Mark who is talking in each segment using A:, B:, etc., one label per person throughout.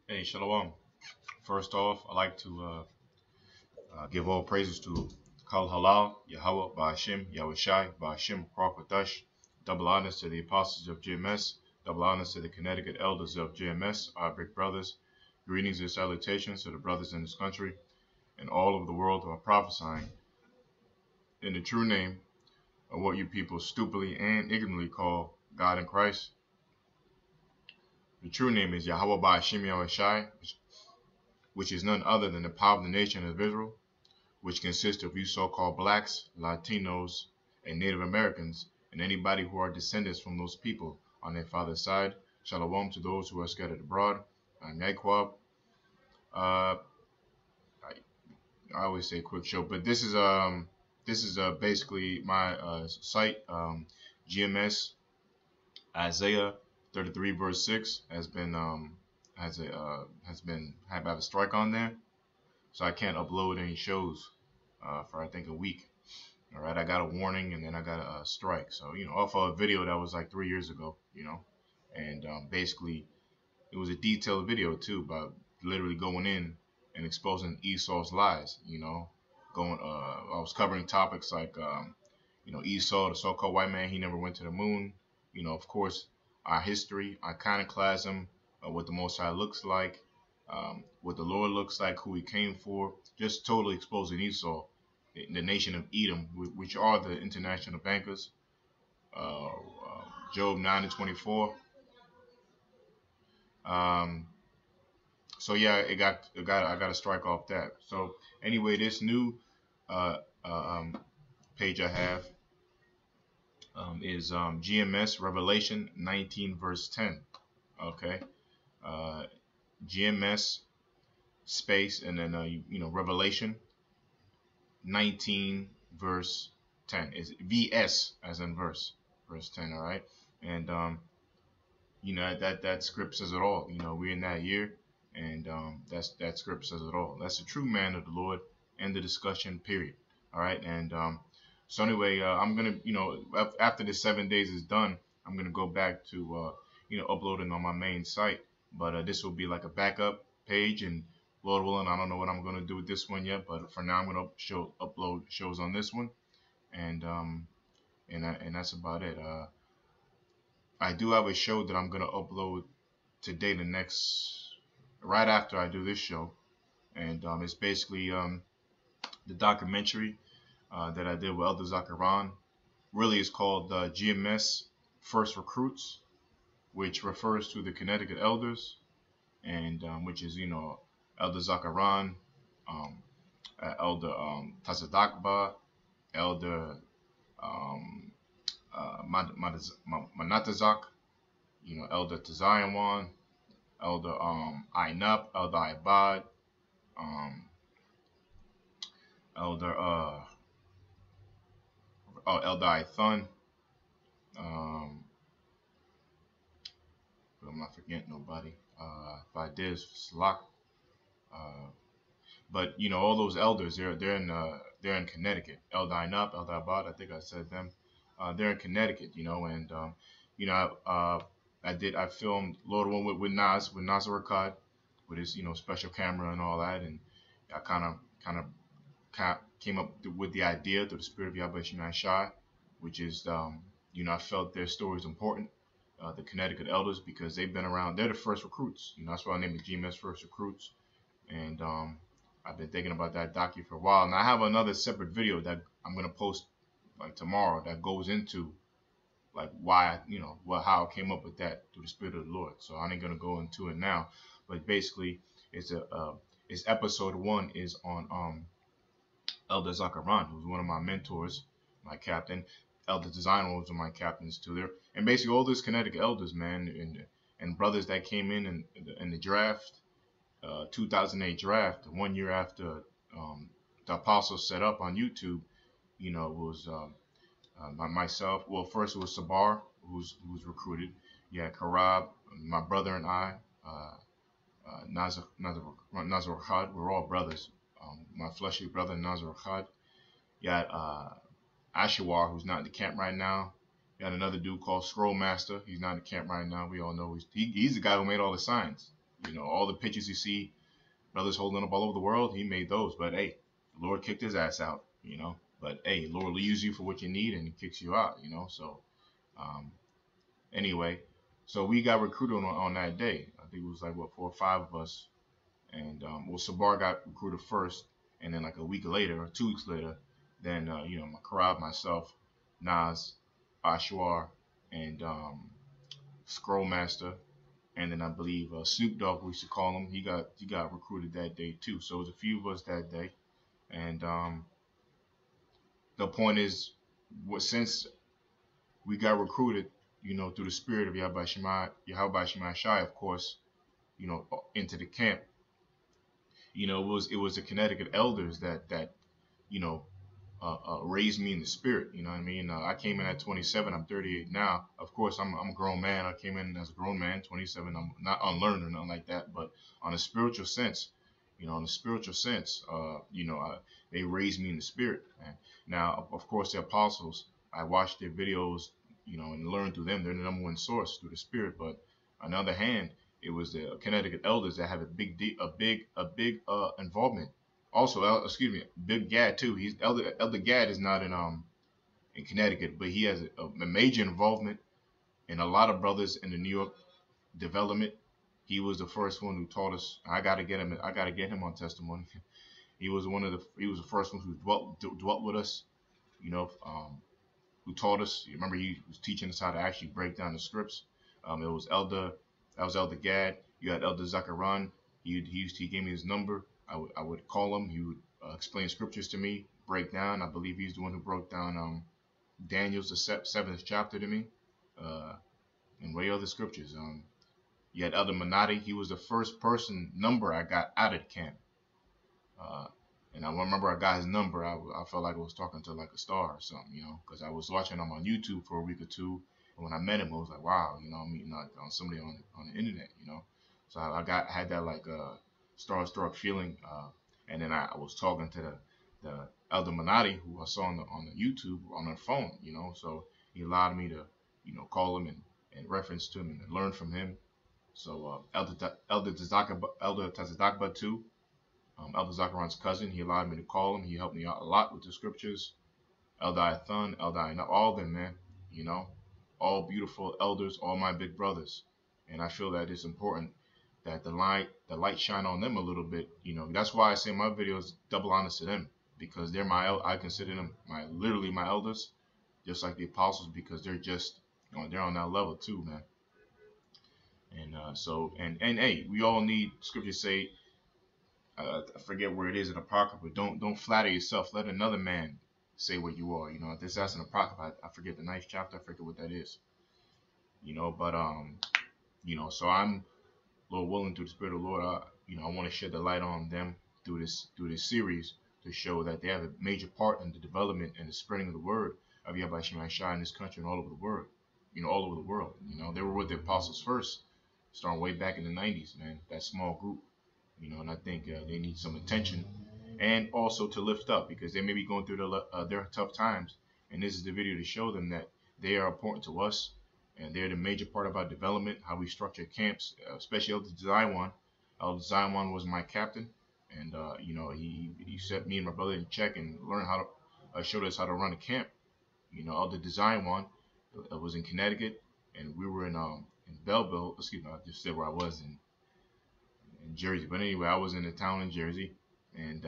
A: Hey, Shalom. First off, I'd like to give all praises to Kal Halal, Yahweh, Ba'ashim, Yahushai, Ba'ashim, Kwakadash. Double honors to the apostles of GMS. Double honors to the Connecticut elders of GMS, our big brothers. Greetings and salutations to the brothers in this country and all over the world who are prophesying in the true name of what you people stupidly and ignorantly call God in Christ. The true name is Yahweh Ba'ashim Yahushai, which is none other than the power of the nation of Israel, which consists of you so-called blacks, Latinos, and Native Americans, and anybody who are descendants from those people on their father's side. Shalom to those who are scattered abroad. Naikwab. I always say quick show, but this is basically my site. GMS ISAIAH33vs6 has been have a strike on there, so I can't upload any shows for I think a week. All right, I got a warning and then I got a strike. So off of a video that was like 3 years ago, and basically it was a detailed video too, about literally going in and exposing Esau's lies. I was covering topics like Esau, the so-called white man, he never went to the moon. Of course, our history, iconoclasm, what the Most High looks like, what the Lord looks like, who he came for, just totally exposing Esau, the nation of Edom, which are the international bankers. Job 9-24. So yeah, I got a strike off that. So anyway, this new page I have is GMS Revelation19vs10. Okay, GMS space and then Revelation 19 verse 10 is VS as in verse 10. All right, and that script says it all. We're in that year, and that script says it all. That's the true man of the Lord. End the discussion. Period. All right, and so anyway, I'm gonna after the 7 days is done, I'm gonna go back to uploading on my main site. But this will be like a backup page, and Lord willing, I don't know what I'm gonna do with this one yet. But for now, I'm gonna upload shows on this one, and that's about it. I do have a show that I'm gonna upload today, right after I do this show, and it's basically the documentary that I did with Elder Zakaran. Really, is called GMS First Recruits, which refers to the Connecticut elders, and which is Elder Zakaran, Elder Tazadakba, Elder Manatazak, Elder Tazayawan, Elder Ainup, Elder Ibad, Elder Elder Ithun. I'm not forgetting nobody. If I did, Slak. But all those elders, they're in Connecticut. Elder Ainup, Elder Ibad, I think I said them. They're in Connecticut, and I filmed Lord One with Nazar Akkad, with his special camera and all that, and I kind of came up with the idea through the spirit of Yahweh Shemai Shai, which is I felt their story is important, the Connecticut elders, because they've been around. They're the first recruits. That's why I named it GMS First Recruits, and I've been thinking about that docu for a while. And I have another separate video that I'm gonna post like tomorrow that goes into like why how I came up with that through the spirit of the Lord. So I ain't gonna go into it now, but basically it's episode 1 is on Elder Zakaran, who's one of my mentors, my captain. Elder Designer was one of my captains too there, and basically all these Connecticut elders, man, and brothers that came in the draft, 2008 draft, 1 year after the Apostles set up on YouTube. It was myself. Well, first it was Sabar, who's recruited. Yeah, Karab, my brother, and I, Nazar Akkad. We're all brothers. My fleshy brother Nazar Akkad. You had Ashawar, who's not in the camp right now. You had another dude called Scroll Master. He's not in the camp right now. We all know he's the guy who made all the signs. You know, all the pictures you see, brothers holding up all over the world, he made those. But hey, the Lord kicked his ass out, you know. But hey, Lord will use you for what you need, and he kicks you out, you know. So anyway, so we got recruited on that day. I think it was like, what, 4 or 5 of us. And well, Sabar got recruited first, and then like a week later or 2 weeks later, then you know, Makarab, myself, Nas, Ashwar, and Scrollmaster, and then I believe Snoop Dogg, we used to call him. He got recruited that day too. So it was a few of us that day, and the point is, since we got recruited, you know, through the spirit of Yahweh Shemai Shai, of course, you know, into the camp. You know, it was the Connecticut elders that you know, raised me in the spirit. You know what I mean? I came in at 27. I'm 38 now. Of course, I'm a grown man. I came in as a grown man, 27. I'm not unlearned or nothing like that. But on a spiritual sense, you know, you know, they raised me in the spirit. And now, of course, the apostles, I watched their videos, you know, and learned through them. They're the #1 source through the spirit. But on the other hand, it was the Connecticut elders that have a big involvement. Also, excuse me, Big Gad too. He's Elder Gad is not in Connecticut, but he has a major involvement in a lot of brothers in the New York development. He was the first one who taught us. I gotta get him on testimony. He was the first one who dwelt with us. You know, who taught us. You remember, he was teaching us how to actually break down the scripts. That was Elder Gad. You had Elder Zakaran. He gave me his number. I would call him. He would explain scriptures to me, break down. I believe he's the one who broke down Daniel's the 7th chapter to me, and way other scriptures. You had Elder Manati. He was the first number I got out of the camp. And I remember I got his number. I felt like I was talking to like a star or something, you know, because I was watching him on YouTube for a week or two. And when I met him, I was like, wow, you know, I'm meeting like on somebody on the internet, you know. So I had that like starstruck feeling. And then I was talking to the Elder Manati, who I saw on the YouTube on her phone, you know. So he allowed me to, you know, call him and reference to him and learn from him. So Elder Tazadakba too. Elder Zakaran's cousin, he allowed me to call him. He helped me out a lot with the scriptures. Elder Athan, Elder Ainab, all of them, man. You know, all beautiful elders, all my big brothers. And I feel that it's important that the light shine on them a little bit. You know, that's why I say in my videos, double honors to them, because they're I consider them literally my elders, just like the apostles, because they're just, you know, they're on that level too, man. And and hey, we all need, scriptures say, I forget where it is in Apocrypha, don't flatter yourself. Let another man say what you are. You know, that's an Apocrypha. I forget the 9th chapter. I forget what that is. You know, but you know, so I'm, Lord willing, through the Spirit of the Lord, you know, I want to shed the light on them through this series to show that they have a major part in the development and the spreading of the word of Yahweh Shemai Shai in this country and all over the world. You know, all over the world. You know, they were with the apostles first, starting way back in the 90s, man. That small group. You know, and I think they need some attention, and also to lift up, because they may be going through their tough times, and this is the video to show them that they are important to us, and they're the major part of our development, how we structure camps, especially Elder Zion. Elder Zion was my captain, and you know, he set me and my brother in check and learned how to showed us how to run a camp. You know, Elder Zion was in Connecticut, and we were in Belleville. Excuse me, I just said where I was in Jersey, but anyway, I was in a town in Jersey, and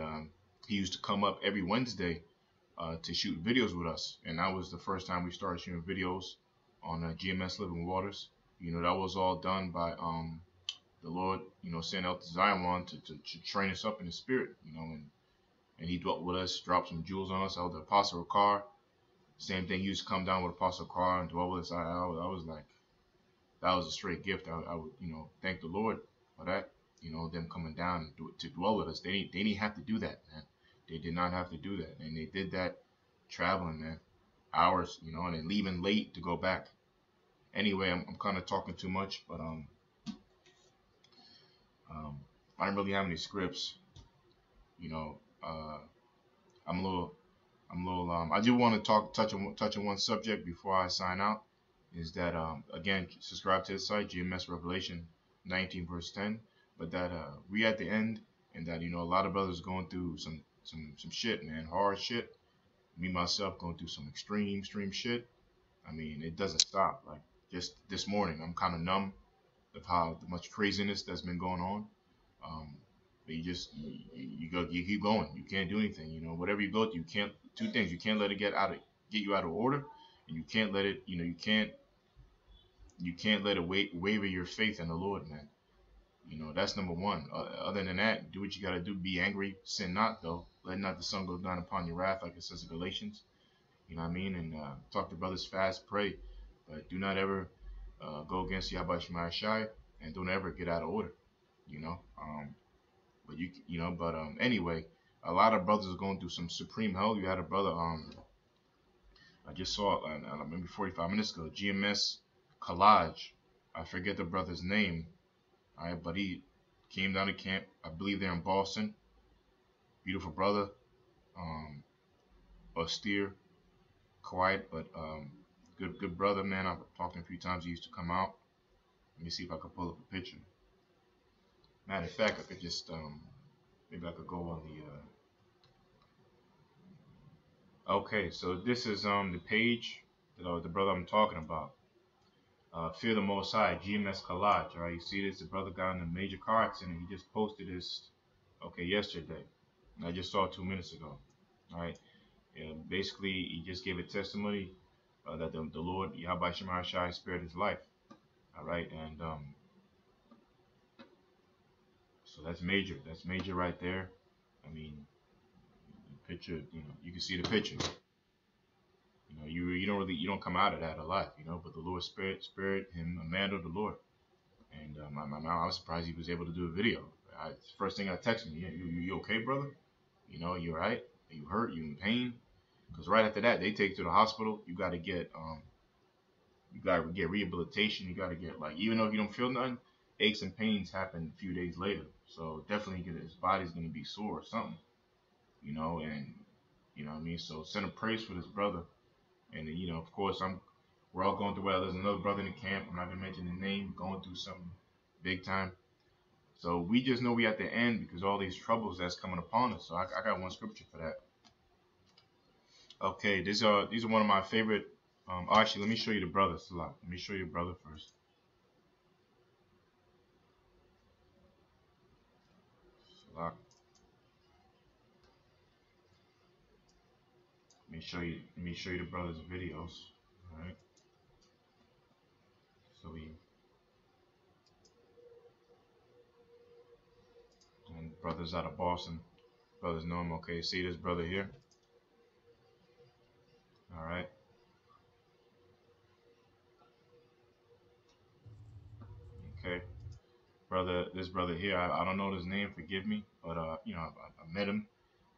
A: he used to come up every Wednesday to shoot videos with us, and that was the first time we started shooting videos on GMS Living Waters. You know, that was all done by the Lord, you know, sent out to Zion to train us up in the spirit, you know, and he dwelt with us, dropped some jewels on us. The Apostle Car, same thing. He used to come down with Apostle Car and dwell with us. I was like, that was a straight gift. I would, you know, thank the Lord for that. You know, them coming down to dwell with us. They didn't have to do that, man. They did not have to do that. And they did that traveling, man. Hours, you know, and then leaving late to go back. Anyway, I'm kind of talking too much, but I don't really have any scripts. You know, I'm a little I do want to touch on one subject before I sign out. Is that again, subscribe to the site, GMS Revelation19vs10. but that we at the end, and that a lot of brothers going through some shit, man, hard shit. Me myself going through some extreme shit. I mean, it doesn't stop. Like just this morning, I'm kind of numb of how much craziness that's been going on. Um, but you keep going. You can't do anything. Whatever you go through, you can't. Two things: you can't let it get you out of order, and you can't let it. You can't let it waver your faith in the Lord, man. That's number one. Other than that, do what you gotta do. Be angry, sin not, though. Let not the sun go down upon your wrath, like it says in Galatians. You know what I mean? And talk to brothers, fast, pray, but do not ever go against Yahweh Shema Shai, and don't ever get out of order. You know. But anyway, a lot of brothers are going through some supreme hell. You had a brother. I just saw maybe 45 minutes ago. GMS Collage. I forget the brother's name. All right, but he came down to camp. I believe they're in Boston. Beautiful brother. Austere, quiet, but good brother, man. I've talked to him a few times. He used to come out. Let me see if I can pull up a picture. Matter of fact, I could just maybe I could go on the. Okay, so this is the page that the brother I'm talking about. Fear the Most High, GMS Collage. All right, you see this? The brother got in a major car accident. He just posted this, yesterday. And I just saw it 2 minutes ago. All right, basically he just gave a testimony that the Lord Yahweh Shema Shai spared his life. All right, and so that's major. That's major right there. I mean, the picture. You can see the picture. You don't come out of that alive, but the Lord spared him, a man of the Lord. And I was surprised he was able to do a video. First thing I texted me, you okay, brother? You all right? Are you hurt? You in pain? Because right after that, they take you to the hospital. You got to get rehabilitation. You got to get, even though you don't feel nothing, aches and pains happen a few days later. So definitely his body's going to be sore or something, and you know what I mean? So send a praise for this brother. And of course, we're all going through well. There's another brother in the camp. I'm not gonna mention the name, going through something big time. So we just know we at the end because all these troubles that's coming upon us. So I got one scripture for that. Okay, these are one of my favorite. Actually, let me show you the brother. Let me show you the brother first. Let me show you the brother's videos. All right. So and brothers out of Boston. Brothers know him. Okay, see this brother here. All right. Okay, this brother here. I don't know his name. Forgive me, but I met him.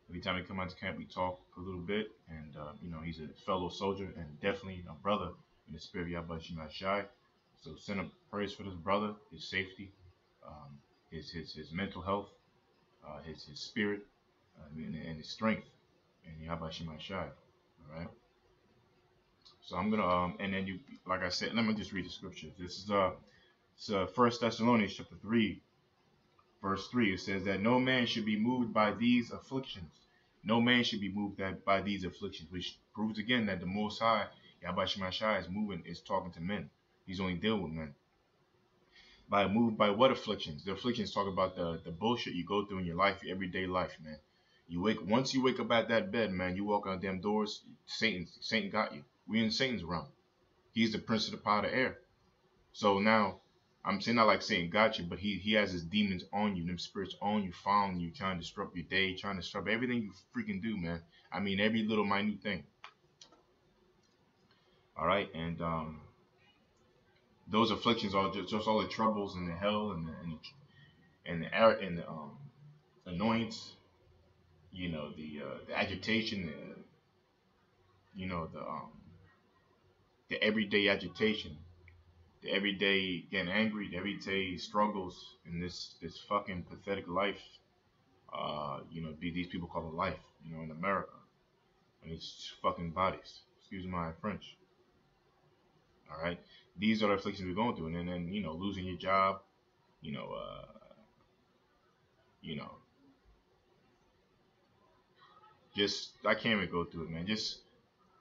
A: Every time he come out to camp, we talk a little bit, and he's a fellow soldier and definitely a brother in the spirit of Yahweh Shema Shai. So send a praise for this brother, his safety, his mental health, his spirit, and his strength in Yahweh Shema Shai. All right. So I'm gonna and then you, like I said, let me just read the scripture. This is 1 Thessalonians chapter 3. Verse 3, it says that no man should be moved by these afflictions. No man should be moved by these afflictions, which proves again that the Most High, Yahweh Shema Shai, is talking to men. He's only dealing with men. Moved by what afflictions? The afflictions talk about the bullshit you go through in your life, your everyday life, man. Once you wake up at that bed, man, you walk out them doors, Satan got you. We in Satan's realm. He's the prince of the power of the air. So now, I'm saying not like Satan got you, but he has his demons on you, them spirits on you, following you, trying to disrupt your day, trying to disrupt everything you freaking do, man. I mean, every little minute thing. All right, and those afflictions are just all the troubles and the hell and the annoyance, the agitation, the everyday agitation. The everyday getting angry, the everyday struggles in this fucking pathetic life. These people call it life, in America. And it's fucking bodies. Excuse my French. Alright? These are the afflictions we're going through. And then losing your job, You know, just I can't even go through it, man. Just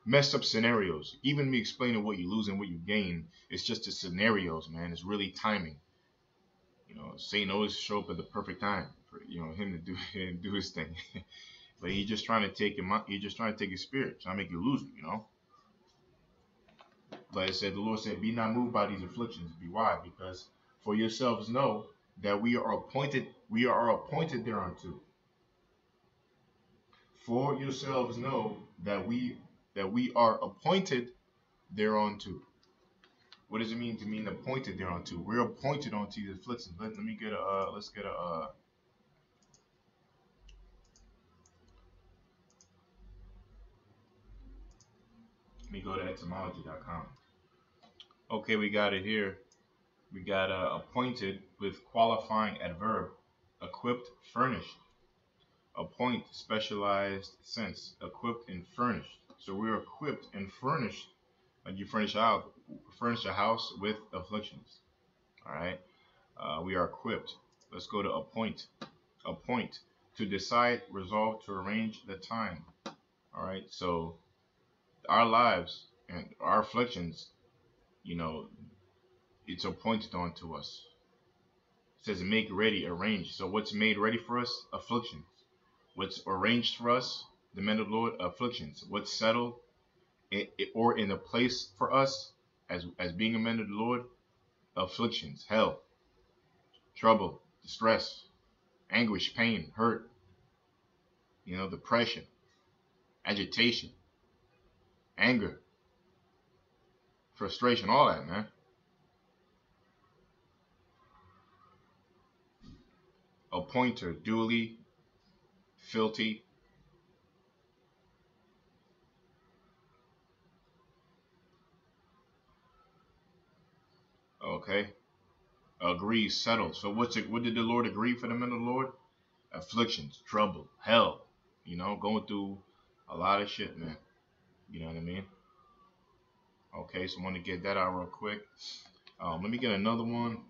A: messed up scenarios. Even me explaining what you lose and what you gain, it's just the scenarios, man. It's really timing. You know, Satan always show up at the perfect time for him to do his thing. But he's just trying to take him. He's just trying to take his spirit, trying to make you lose it. But it said the Lord said, "Be not moved by these afflictions." Be why? Because for yourselves know that we are appointed. We are appointed thereunto. For yourselves know that we are appointed thereunto. What does it mean to mean appointed thereunto? We're appointed onto these afflictions. Let me get a let's get a let me go to etymology.com. Okay, we got it here. We got appointed with qualifying adverb, equipped, furnished. Appoint, specialized sense, equipped and furnished. So we're equipped and furnished. Like you furnish a house with afflictions. All right. We are equipped. Let's go to appoint. Appoint, to decide, resolve, to arrange the time. All right. So our lives and our afflictions, it's appointed onto us. It says make ready, arrange. So what's made ready for us? Afflictions. What's arranged for us? The men of the Lord, afflictions. What's settled or in a place for us as being a man of the Lord? Afflictions, hell, trouble, distress, anguish, pain, hurt, depression, agitation, anger, frustration, all that, man. Appointer, duly, filthy. Okay. Agree, settled. So what did the Lord agree for the men of the Lord? Afflictions, trouble, hell. Going through a lot of shit, man. You know what I mean? Okay, so I want to get that out real quick. Let me get another one.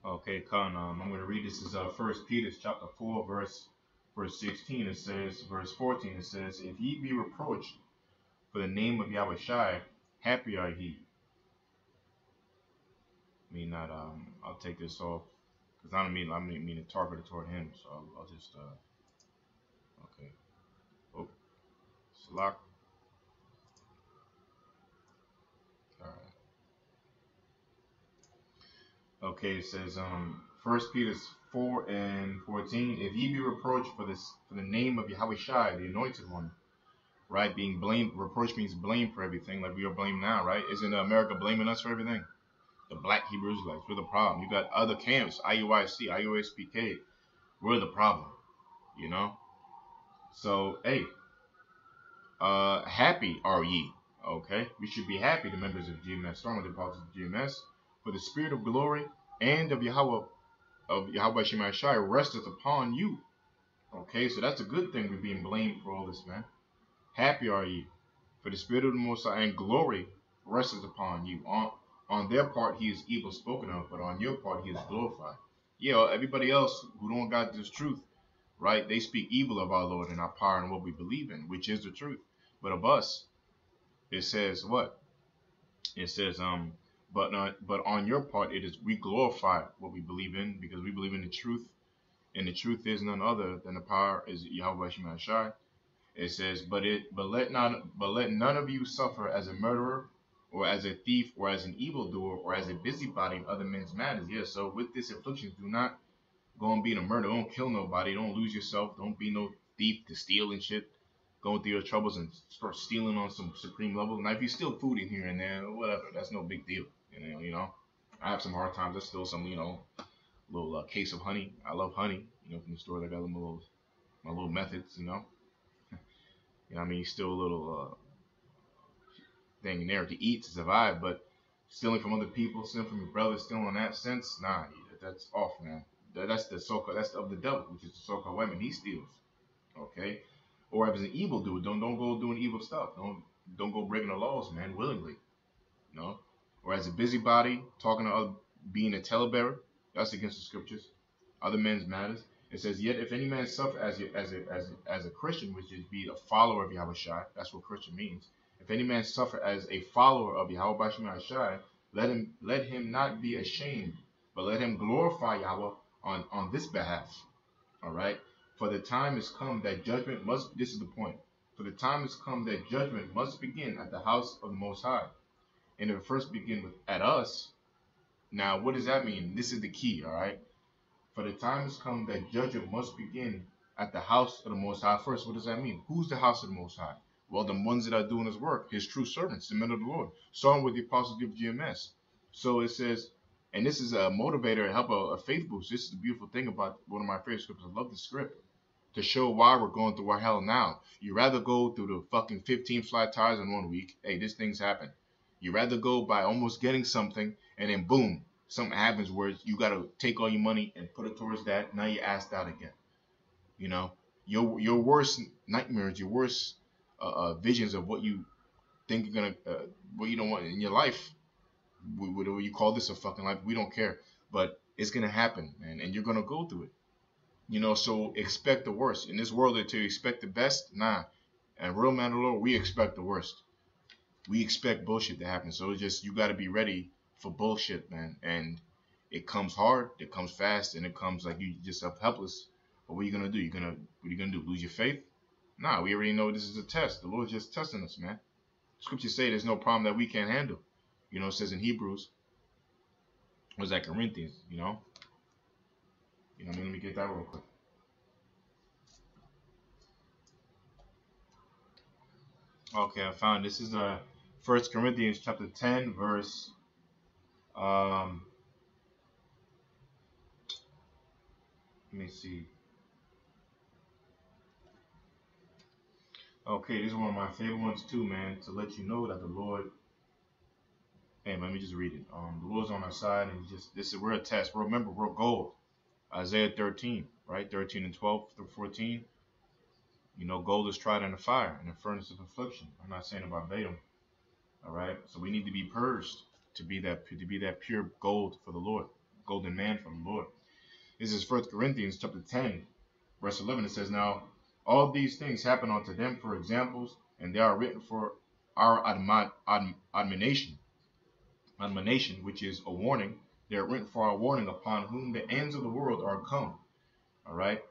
A: Okay, I'm going to read this. Is 1 Peter chapter 4, verse 16. It says, verse 14. It says, "If ye be reproached for the name of Yahushua, happy are ye." I'll take this off because I don't mean to target it toward him. So I'll just okay. Oh, Slack. All right. Okay, it says 1 Peter 4 and 14. "If ye be reproached for the name of Yahushua, the Anointed One," right? Being blamed, reproach means blame for everything, like we are blamed now, right? Isn't America blaming us for everything? The black Hebrew Israelites, we're the problem. You got other camps, IUIC, IUSPK, we're the problem, So, hey, happy are ye, okay? We should be happy, the members of GMS, strong with the apostles of GMS, for the spirit of glory and of Yahweh Shemashai resteth upon you. Okay, so that's a good thing. We're being blamed for all this, man. Happy are ye, for the spirit of the Most High and glory resteth upon you. On their part, he is evil spoken of, but on your part, he is glorified. Yeah, everybody else who don't got this truth, right? They speak evil of our Lord and our power and what we believe in, which is the truth. But of us, it says what? It says, but on your part, it is we glorify what we believe in because we believe in the truth, and the truth is none other than the power is Yahweh Shemashai. It says, but let none of you suffer as a murderer, or as a thief, or as an evildoer, or as a busybody in other men's matters. Yeah, so with this affliction, do not go and be a murderer. Don't kill nobody. Don't lose yourself. Don't be no thief to steal and shit. Going through your troubles and start stealing on some supreme level. Now, if you steal food in here and there, whatever, that's no big deal. I have some hard times. I steal some, little case of honey. I love honey. From the store. I got my little methods. You still a little thing in there to eat to survive, but stealing from other people, stealing from your brother, stealing in that sense, nah, that's off, man. That's the so-called, that's of the devil, which is the so-called weapon. He steals, okay? Or if it's an evil dude, don't go doing evil stuff. Don't go breaking the laws, man, willingly. you know, or as a busybody, talking to other, being a talebearer. That's against the scriptures. Other men's matters. It says, yet if any man suffer as a Christian, which is be a follower of Yahweh Shai, that's what Christian means. If any man suffer as a follower of Yahweh Shai, let him not be ashamed, but let him glorify Yahweh on this behalf. All right. For the time has come that judgment must. This is the point. For the time has come that judgment must begin at the house of the Most High, and it will first begin with at us. Now, what does that mean? This is the key. All right. For the time has come that judgment must begin at the house of the Most High first. What does that mean? Who's the house of the Most High? Well, the ones that are doing his work, his true servants, the men of the Lord. Starting with the apostles of GMS. So it says, and this is a motivator to help a faith boost. This is the beautiful thing about one of my favorite scriptures. I love the script to show why we're going through our hell now. You rather go through the fucking 15 flat tires in 1 week. Hey, this thing's happened. You rather go by almost getting something and then boom, something happens where you got to take all your money and put it towards that. Now you're asked out again. You know, your worst nightmares, your worst visions of what you think you're gonna, what you don't want in your life. Whatever you call this a fucking life, we don't care. But it's gonna happen, man, and you're gonna go through it. You know, so expect the worst. In this world, until you expect the best, nah. And real man of the Lord, we expect the worst. We expect bullshit to happen. So it's just you got to be ready for bullshit, man. And it comes hard, it comes fast, and it comes like you just helpless. But what are you gonna do? What are you gonna do? Lose your faith? Nah, we already know this is a test. The Lord's just testing us, man. Scriptures say there's no problem that we can't handle. You know, it says in Hebrews, was that Corinthians? You know, let me get that real quick. Okay, I found this is 1 Corinthians chapter 10 verse let me see. Okay, this is one of my favorite ones too, man, to let you know that the Lord, hey, let me just read it. The Lord's on our side, and we're a test. Remember, we're gold. Isaiah 13, right? 13 and 12 through 14. You know, gold is tried in the fire, in the furnace of affliction. I'm not saying about Balaam. All right, so we need to be purged to be that pure gold for the Lord, golden man for the Lord. This is 1 Corinthians chapter 10, verse 11. It says, now all these things happen unto them for examples, and they are written for our admonition, which is a warning. They are written for our warning, upon whom the ends of the world are come. All right,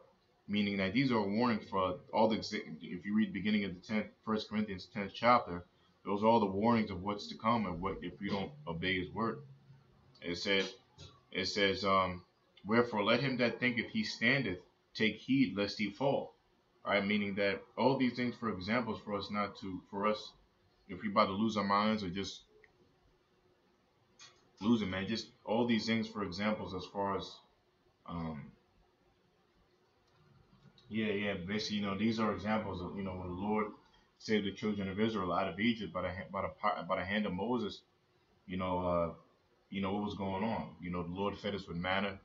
A: meaning that these are a warning for all the. If you read the beginning of the 1 Corinthians 10th chapter, those are all the warnings of what's to come and what if you don't obey His word. It says, wherefore let him that thinketh he standeth take heed lest he fall. All right, meaning that all these things for examples for us if we're about to lose our minds or just lose it, man. Just all these things for examples as far as basically, you know, these are examples of, you know, when the Lord saved the children of Israel out of Egypt by the hand of Moses. You know what was going on. You know, the Lord fed us with manna,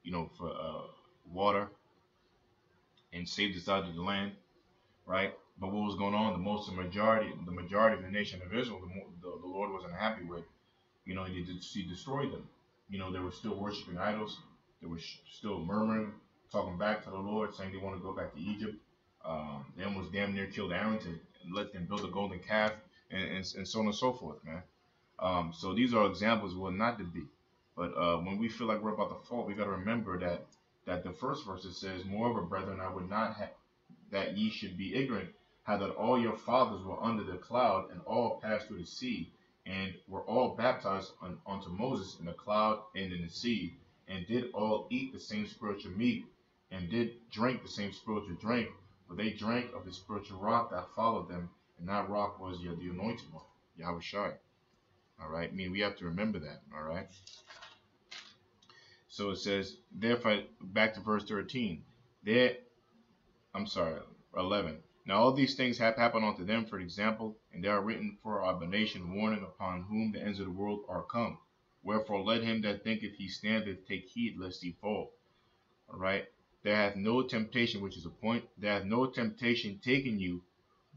A: you know, for water, and saved us out of the land, right? But what was going on? The majority of the nation of Israel, the Lord wasn't happy with. You know, He destroyed them. You know, they were still worshiping idols. They were still murmuring, talking back to the Lord, saying they want to go back to Egypt. They almost damn near killed Aaron to let them build a golden calf, and so on and so forth, man. So these are examples of what not to be. But when we feel like we're about to fall, we got to remember that the first verse, it says, moreover, brethren, I would not have that ye should be ignorant, how that all your fathers were under the cloud, and all passed through the sea, and were all baptized unto Moses in the cloud and in the sea, and did all eat the same spiritual meat, and did drink the same spiritual drink, for they drank of the spiritual rock that followed them, and that rock was the anointed one, Yahweh Shai. All right, I mean, we have to remember that. All right. So it says, therefore, back to verse 13. 11. Now all these things have happened unto them for example, and they are written for our admonition, warning, upon whom the ends of the world are come. Wherefore let him that thinketh he standeth take heed lest he fall. All right. There hath no temptation, which is a point. There hath no temptation taken you,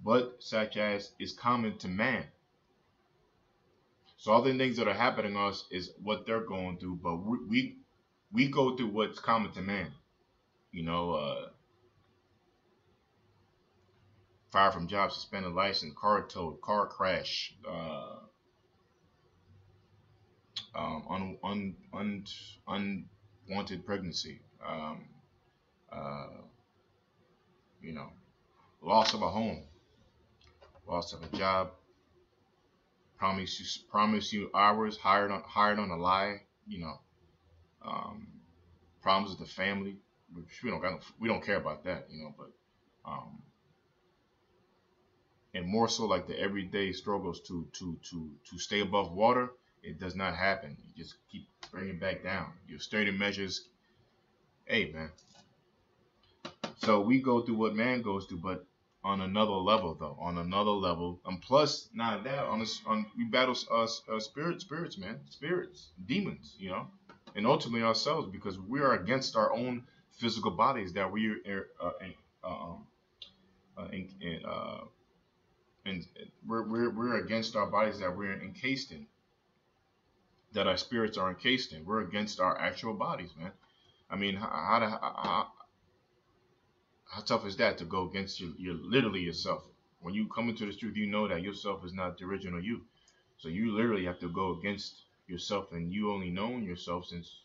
A: but such as is common to man. So all the things that are happening to us is what they're going through, but we go through what's common to man. You know, fired from job, suspended license, car towed, car crash, unwanted pregnancy, uh, you know, loss of a home, loss of a job, promise you hours, hired on a lie, you know, um, problems with the family, which we don't care about that, you know, but and more so like the everyday struggles to stay above water, it does not happen. You just keep bringing it back down. Your sturdy measures, hey man. So we go through what man goes through, but on another level though, on another level. And plus, not that we battle spirits, man, spirits, demons, you know, and ultimately ourselves, because we are against our own physical bodies that we are and we're against our bodies that we're encased in, that our spirits are encased in. We're against our actual bodies, man. I mean, how tough is that to go against your literally yourself? When you come into this truth, you know that yourself is not the original you. So you literally have to go against yourself, and you only know yourself since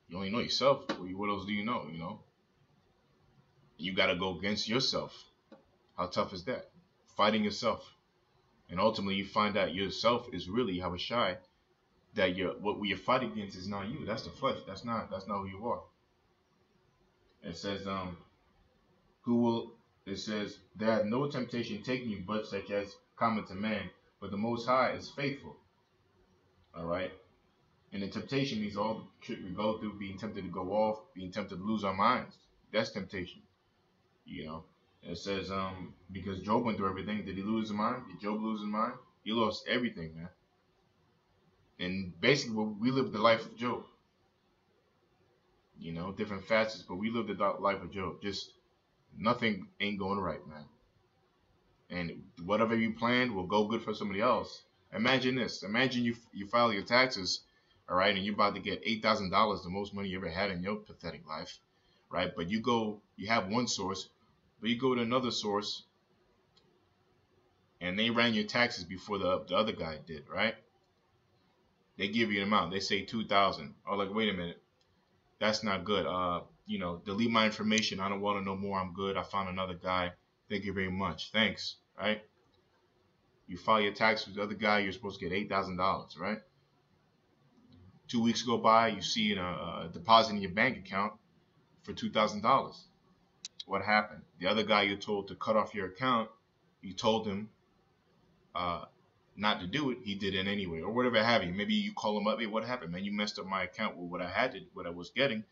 A: you only know yourself. What else do you know? You know, you got to go against yourself. How tough is that? Fighting yourself, and ultimately you find out yourself is really Habashai. That what you're fighting against is not you. That's the flesh. That's not who you are. It says it says there hath no temptation taken you but such as common to man, but the Most High is faithful. All right, and the temptation means all the shit we go through, being tempted to go off, being tempted to lose our minds. That's temptation. You know. It says, because Job went through everything. Did he lose his mind? Did Job lose his mind? He lost everything, man. And basically, we lived the life of Job. You know, different facets, but we lived the life of Job. Just nothing ain't going right, man. And whatever you planned will go good for somebody else. Imagine this. Imagine you file your taxes, all right, and you're about to get $8,000, the most money you ever had in your pathetic life, right? But you have one source. But you go to another source, and they ran your taxes before the other guy did, right? They give you an amount. They say $2,000. Oh, like, wait a minute, that's not good. You know, delete my information. I don't want to know more. I'm good. I found another guy. Thank you very much. Thanks, right? You file your tax with the other guy. You're supposed to get $8,000, right? 2 weeks go by. You see a deposit in your bank account for $2,000. What happened? The other guy you told to cut off your account, you told him not to do it. He did it anyway, or whatever have you. Maybe you call him up. Hey, what happened, man? You messed up my account with what I was getting.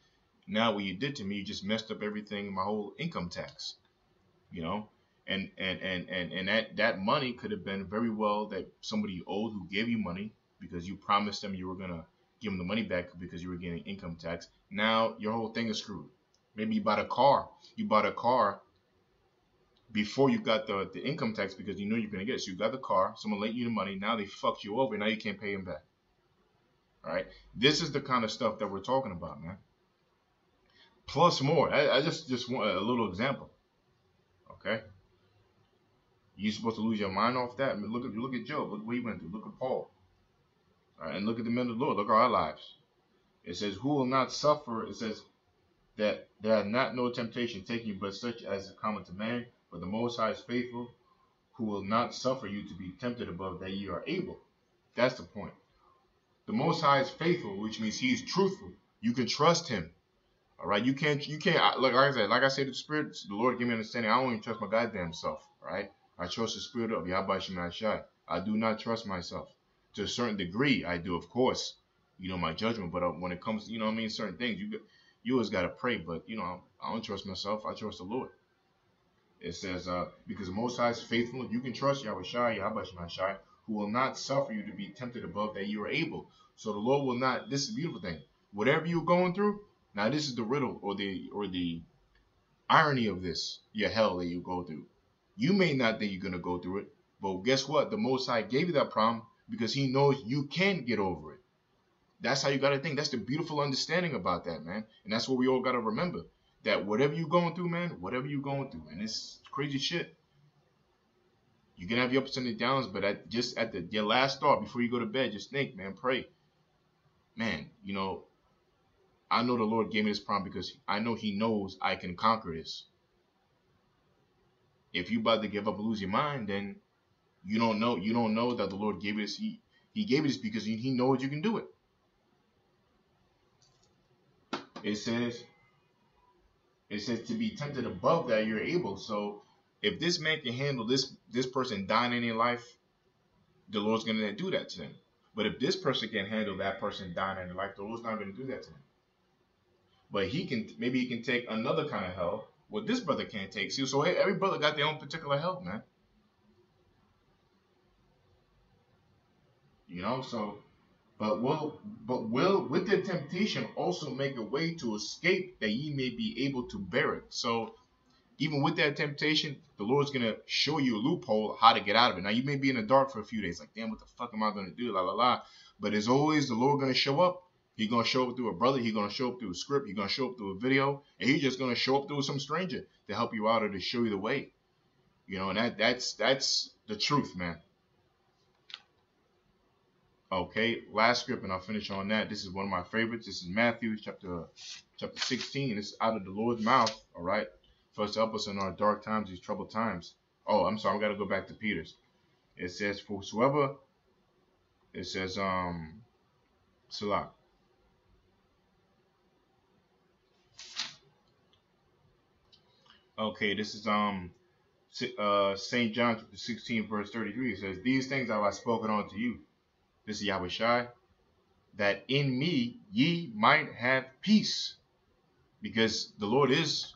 A: Now what you did to me, you just messed up everything, my whole income tax. You know, and that money could have been very well that somebody you owed who gave you money because you promised them you were gonna give them the money back because you were getting income tax. Now your whole thing is screwed. Maybe you bought a car. You bought a car before you got the income tax because you knew you're going to get it. So you got the car. Someone lent you the money. Now they fucked you over. Now you can't pay them back. All right. This is the kind of stuff that we're talking about, man. Plus more. I just want a little example. Okay. You supposed to lose your mind off that? I mean, look at Job. Look what he went through. Look at Paul. All right. And look at the men of the Lord. Look at our lives. It says, who will not suffer? It says, that there hath not no temptation taken you but such as is common to man, but the Most High is faithful, who will not suffer you to be tempted above that ye are able. That's the point. The Most High is faithful, which means He is truthful. You can trust Him. All right, you can't. Like I said, the Spirit, the Lord gave me understanding. I don't even trust my goddamn self. All right, I trust the Spirit of Yahweh Shemashai. I do not trust myself. To a certain degree, I do, of course. You know my judgment, but when it comes to, you know what I mean, certain things, you always got to pray, but, you know, I don't trust myself. I trust the Lord. It says, because the Most High is faithful, you can trust Yahweh Shai, who will not suffer you to be tempted above that you are able. So the Lord will not, this is a beautiful thing. Whatever you're going through, now this is the riddle or the irony of this, your hell that you go through. You may not think you're going to go through it, but guess what? The Most High gave you that problem because he knows you can get over it. That's how you got to think. That's the beautiful understanding about that, man. And that's what we all got to remember. That whatever you're going through, man, whatever you're going through, and it's crazy shit. You can have your ups and the downs, but at your last thought before you go to bed, just think, man, pray. Man, you know, I know the Lord gave me this problem because I know he knows I can conquer this. If you about to give up and lose your mind, then you don't know that the Lord gave it. He gave it this because he knows you can do it. It says to be tempted above that you're able. So if this man can handle this person dying in their life, the Lord's going to do that to them. But if this person can handle that person dying in their life, the Lord's not going to do that to them. But maybe he can take another kind of hell what this brother can't take. See, so every brother got their own particular hell, man. You know, so but will with the temptation also make a way to escape, that ye may be able to bear it. So even with that temptation, the Lord's gonna show you a loophole how to get out of it. Now you may be in the dark for a few days, like, damn, what the fuck am I gonna do? La la la. But as always, the Lord gonna show up. He's gonna show up through a brother. He's gonna show up through a script. He's gonna show up through a video, and he's just gonna show up through some stranger to help you out or to show you the way. You know, and that's the truth, man. Okay, last script, and I'll finish on that. This is one of my favorites. This is Matthew chapter 16. It's out of the Lord's mouth, all right, for us to help us in our dark times, these troubled times. Oh, I'm sorry, I got to go back to Peter's. It says, for whosoever, it says, Salah. Okay, this is St. John chapter 16, verse 33. It says, these things have I spoken unto you. This is Yahushua, that in me ye might have peace. Because the Lord is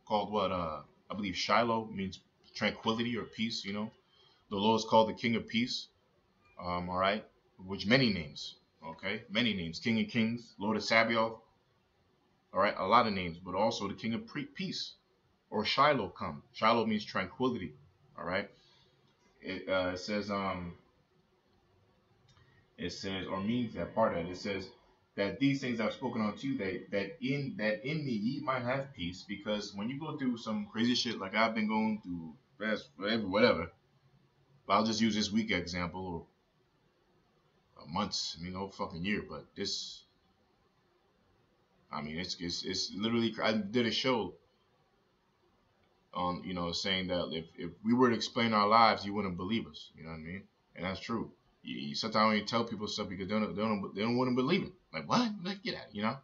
A: called what? I believe Shiloh means tranquility or peace, you know. The Lord is called the King of Peace. All right. Which many names. Okay. Many names. King of Kings, Lord of Sabaoth. All right. A lot of names. But also the King of Peace. Or Shiloh come. Shiloh means tranquility. All right. It says, or means that part of it. It says that these things I've spoken unto you, that in me ye might have peace. Because when you go through some crazy shit like I've been going through, whatever. But I'll just use this week example, or months, I mean, no fucking year. But this, I mean, it's literally. I did a show on, you know, saying that if we were to explain our lives, you wouldn't believe us. You know what I mean? And that's true. Sometimes when you tell people stuff because they don't want to believe it. Like, what? Like, get at it, you know?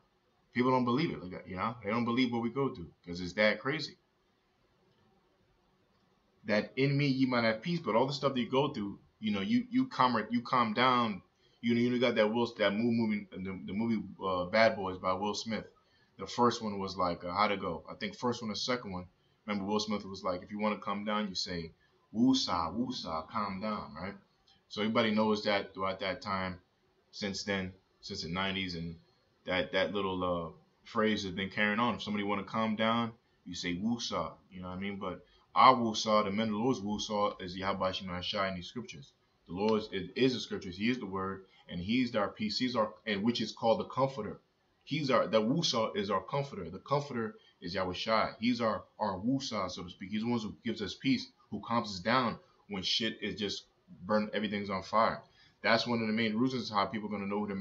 A: People don't believe it. Like, you know? They don't believe what we go through because it's that crazy. That in me ye might have peace, but all the stuff that you go through, you know, you calm down. You got that movie, the movie Bad Boys by Will Smith. The first one was like how to go. I think first one or second one. Remember, Will Smith was like, if you want to calm down, you say woosah, woosah, calm down, right? So everybody knows that throughout that time, since then, since the 90s, and that little phrase has been carrying on. If somebody want to calm down, you say woosah, you know what I mean? But our woosah, the men of the Lord's woosah, is Yahushua Shai in these scriptures. The Lord is the scriptures. He is the word, and He's our peace. He's our, and which is called the Comforter. The woosah is our Comforter. The Comforter is Yahushua. He's our woosah, so to speak. He's the one who gives us peace, who calms us down when shit is just everything's on fire. That's one of the main reasons how people are going to know who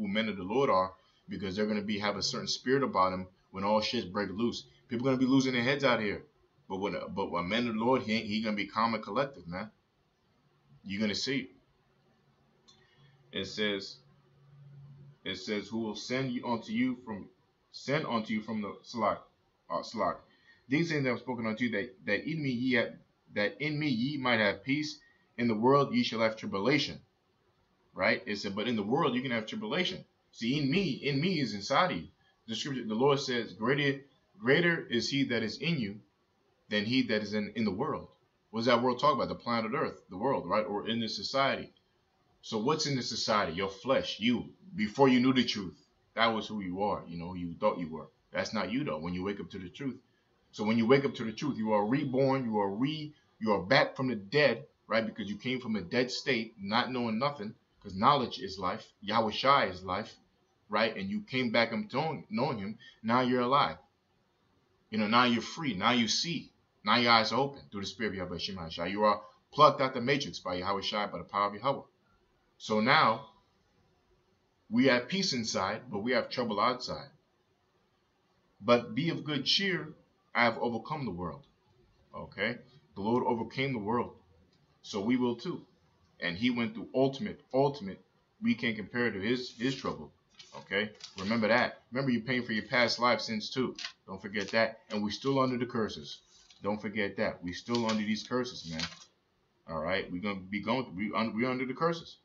A: men of the Lord are, because they're going to have a certain spirit about them when all shit break loose. People are going to be losing their heads out here. But when men of the Lord, he going to be calm and collective, man. You're going to see. It says, who will send unto you from the Salak. These things have spoken unto you, that in me ye might have peace. In the world ye shall have tribulation. Right? It said, but in the world you can have tribulation. See, in me is inside of you. The scripture, the Lord says, greater is he that is in you than he that is in the world. What does that world talk about? The planet Earth, the world, right? Or in this society. So what's in this society? Your flesh, you. Before you knew the truth, that was who you are. You know, who you thought you were. That's not you, though, when you wake up to the truth. So when you wake up to the truth, you are reborn. You are back from the dead, right? Because you came from a dead state, not knowing nothing, because knowledge is life. Yahweh Shai is life, right? And you came back and knowing him. Now you're alive. Now you're free. Now you see. Now your eyes are open through the Spirit of Yahweh Shai. You are plucked out the matrix by Yahweh Shai, by the power of Yahweh. So now we have peace inside, but we have trouble outside. But be of good cheer. I have overcome the world. Okay? The Lord overcame the world. So we will too. And he went through ultimate. We can't compare to his trouble. Okay? Remember that. Remember, you're paying for your past life sins too. Don't forget that. And we're still under the curses. Don't forget that. We're still under these curses, man. All right? We're under the curses.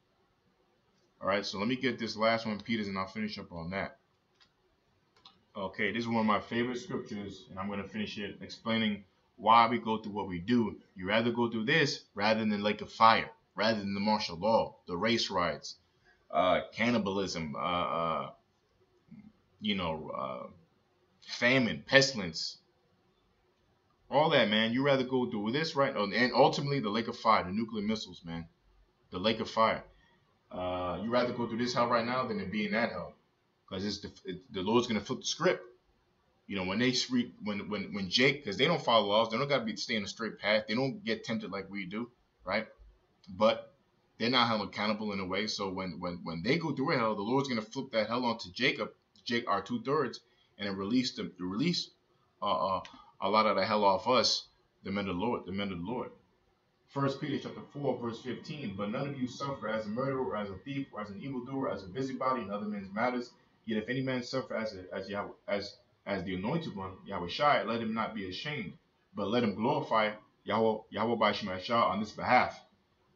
A: All right? So let me get this last one, Peters, and I'll finish up on that. Okay, this is one of my favorite scriptures, and I'm going to finish it explaining why we go through what we do. You rather go through this rather than the lake of fire, rather than the martial law, the race riots, cannibalism, famine, pestilence, all that, man. You rather go through this, right? And ultimately, the lake of fire, the nuclear missiles, man, the lake of fire. You rather go through this hell right now than to be in that hell. Because the Lord's gonna flip the script. When Jake, because they don't follow laws, they don't gotta stay in a straight path. They don't get tempted like we do, right? But they're not held accountable in a way. So when they go through a hell, the Lord's gonna flip that hell onto Jake, our 2/3, and then release a lot of the hell off us, the men of the Lord. 1 Peter chapter 4, verse 15. But none of you suffer as a murderer, or as a thief, or as an evildoer, as a busybody in other men's matters. Yet if any man suffer as the anointed one, Yahweh Shai, let him not be ashamed, but let him glorify Yahweh by Shemashah on this behalf.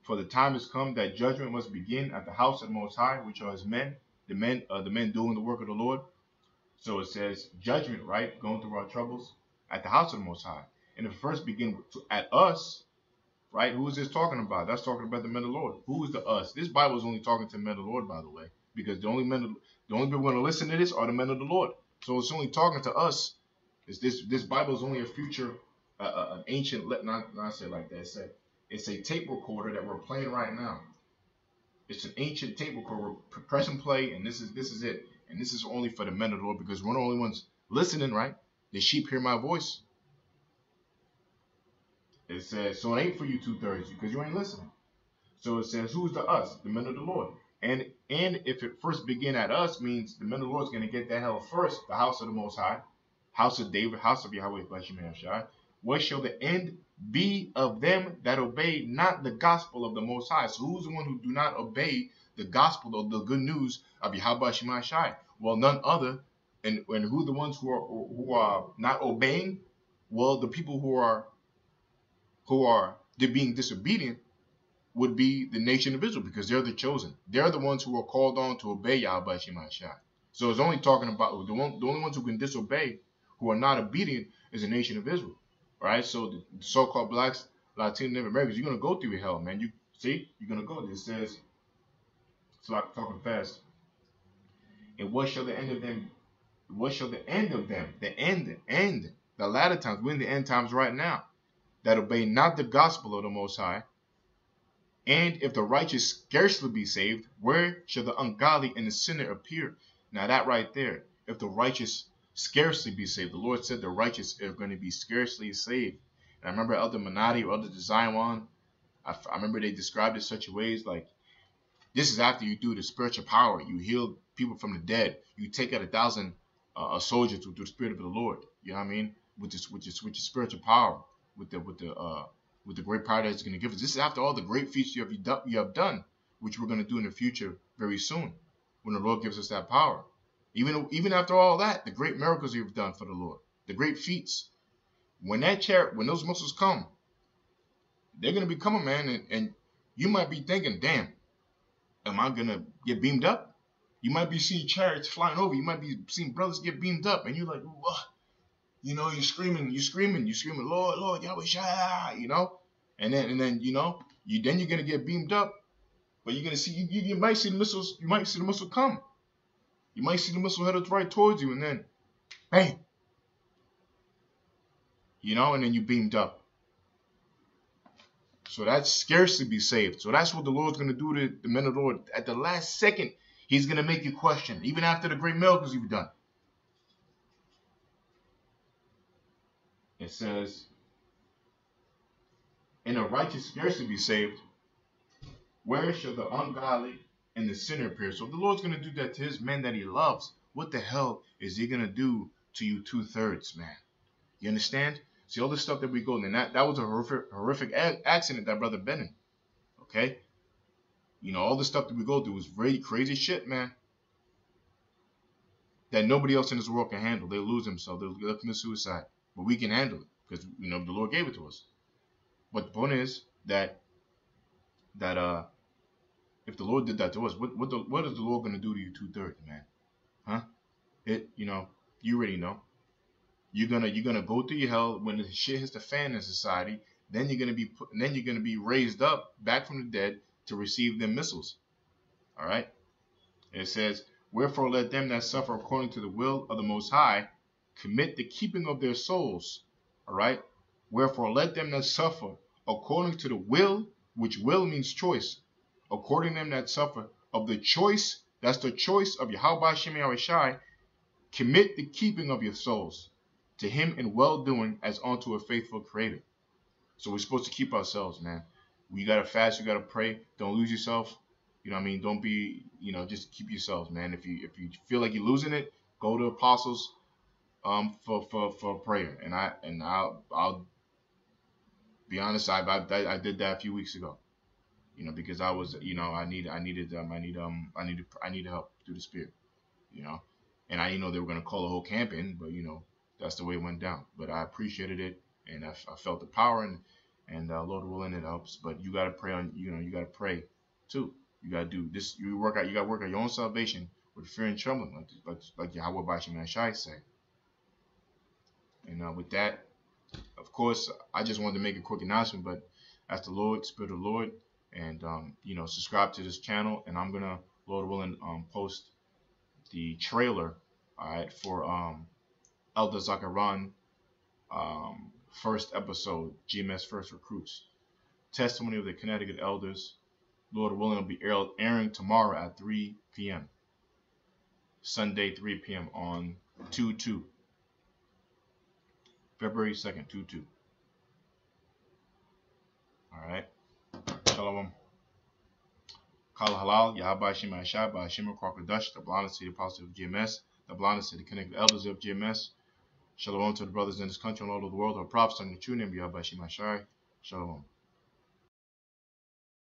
A: For the time has come that judgment must begin at the house of the Most High, which are his men, the men doing the work of the Lord. So it says judgment, right? Going through our troubles at the house of the Most High. And if it first begin at us, right? Who is this talking about? That's talking about the men of the Lord. Who is the us? This Bible is only talking to the men of the Lord, by the way, because the only people going to listen to this are the men of the Lord. So it's only talking to us. This Bible is only a future, an ancient. Not say it like that. It's a tape recorder that we're playing right now. It's an ancient tape recorder. Press and play, and this is it. And this is only for the men of the Lord, because we're the only ones listening, right? The sheep hear my voice. It says, so it ain't for you 2/3, because you ain't listening. So it says, who's the us? The men of the Lord. And if it first begin at us, means the men of the Lord is going to get that hell first, the house of the Most High, house of David, house of Yahweh, bless you, man, Shai. What shall the end be of them that obey not the gospel of the Most High? So who's the one who do not obey the gospel of the good news of Yahweh Shema Shai? Well, none other. And who the ones who are not obeying? Well, the people who are being disobedient would be the nation of Israel, because they're the chosen. They're the ones who are called on to obey Yahweh Shema Shai. So it's only talking about the only ones who can disobey, who are not obedient, is the nation of Israel. Right? So the so-called blacks, Latino, Native Americans, you're gonna go through hell, man. You're gonna go. It says, so I'm talking fast. And what shall the end of them? What shall the end of them? The end. The latter times. We're in the end times right now. That obey not the gospel of the Most High. And if the righteous scarcely be saved, where shall the ungodly and the sinner appear? Now that right there, if the righteous scarcely be saved, the Lord said the righteous are going to be scarcely saved. And I remember Elder Manati or Elder Zion, I remember they described it such a ways like, this is after you do the spiritual power. You heal people from the dead. You take out 1,000 soldiers with the Spirit of the Lord. You know what I mean? With your spiritual power, with the great power that it's going to give us. This is after all the great feats you have done, which we're going to do in the future very soon, when the Lord gives us that power. Even after all that, the great miracles you've done for the Lord, the great feats. When those muscles come, they're going to be coming, man, and you might be thinking, damn, am I going to get beamed up? You might be seeing chariots flying over. You might be seeing brothers get beamed up, and you're like, what? You know, you're screaming, Lord, Lord, Yahweh Shai, you know, and then you know, then you're gonna get beamed up, but you're gonna see, you might see the missiles, you might see the missile come, you might see the missile headed right towards you, and then, bang, you know, and then you beamed up. So that's scarcely be saved. So that's what the Lord's going to do to the men of the Lord. At the last second, he's going to make you question, even after the great miracles you've done. It says, and the righteous scarcely be saved. Where shall the ungodly and the sinner appear? So if the Lord's going to do that to his men that he loves, what the hell is he going to do to you 2/3, man? You understand? See all the stuff that we go through. And that was a horrific accident that brother been in. Okay? You know, all the stuff that we go through is very crazy shit, man. That nobody else in this world can handle. They lose themselves. They'll commit suicide. But we can handle it because, you know, the Lord gave it to us. But the point is that if the Lord did that to us, what is the Lord going to do to you 2/3, man? Huh? You know, you already know. You're gonna go through your hell when the shit hits the fan in society. Then you're gonna be raised up back from the dead to receive them missiles. All right. It says, wherefore let them that suffer according to the will of the Most High commit the keeping of their souls. All right. Wherefore let them that suffer according to the will, which will means choice, according to them that suffer of the choice, that's the choice of Yahweh Shem Yahushai, commit the keeping of your souls to him in well-doing as unto a faithful creator. So we're supposed to keep ourselves, man. You got to fast, you got to pray. Don't lose yourself. You know what I mean? Don't be, you know, just keep yourselves, man. If you feel like you're losing it, go to apostles for prayer. And I'll be honest, I did that a few weeks ago. You know, because I was, you know, I needed help through the Spirit, you know. And I didn't know they were going to call the whole camp in, but, you know, that's the way it went down. But I appreciated it, and I felt the power, and Lord willing, it helps. But you got to pray on, you know, you got to pray too. You got to do this. You got to work out your own salvation with fear and trembling, like Yahweh Bashim Ashai say. And with that, of course, I just wanted to make a quick announcement, but that's the Lord, Spirit of the Lord, and you know, subscribe to this channel, and I'm gonna, Lord willing, post the trailer, all right, for Elder Zakaran, first episode, GMS First Recruits, testimony of the Connecticut elders. Lord willing, will be airing tomorrow at 3 p.m. Sunday, 3 p.m. on 2/2. February 2nd, 2/2. All right. Shalom. Kala Halal, Yahweh Shem Ashai, Ba'ashim Kwakadash, the blindness to the apostle of GMS, the blindness to the Connecticut elders of GMS. Shalom to the brothers in this country and all over the world who are prophets in the true name of Yahweh Shem Ashai. Shalom.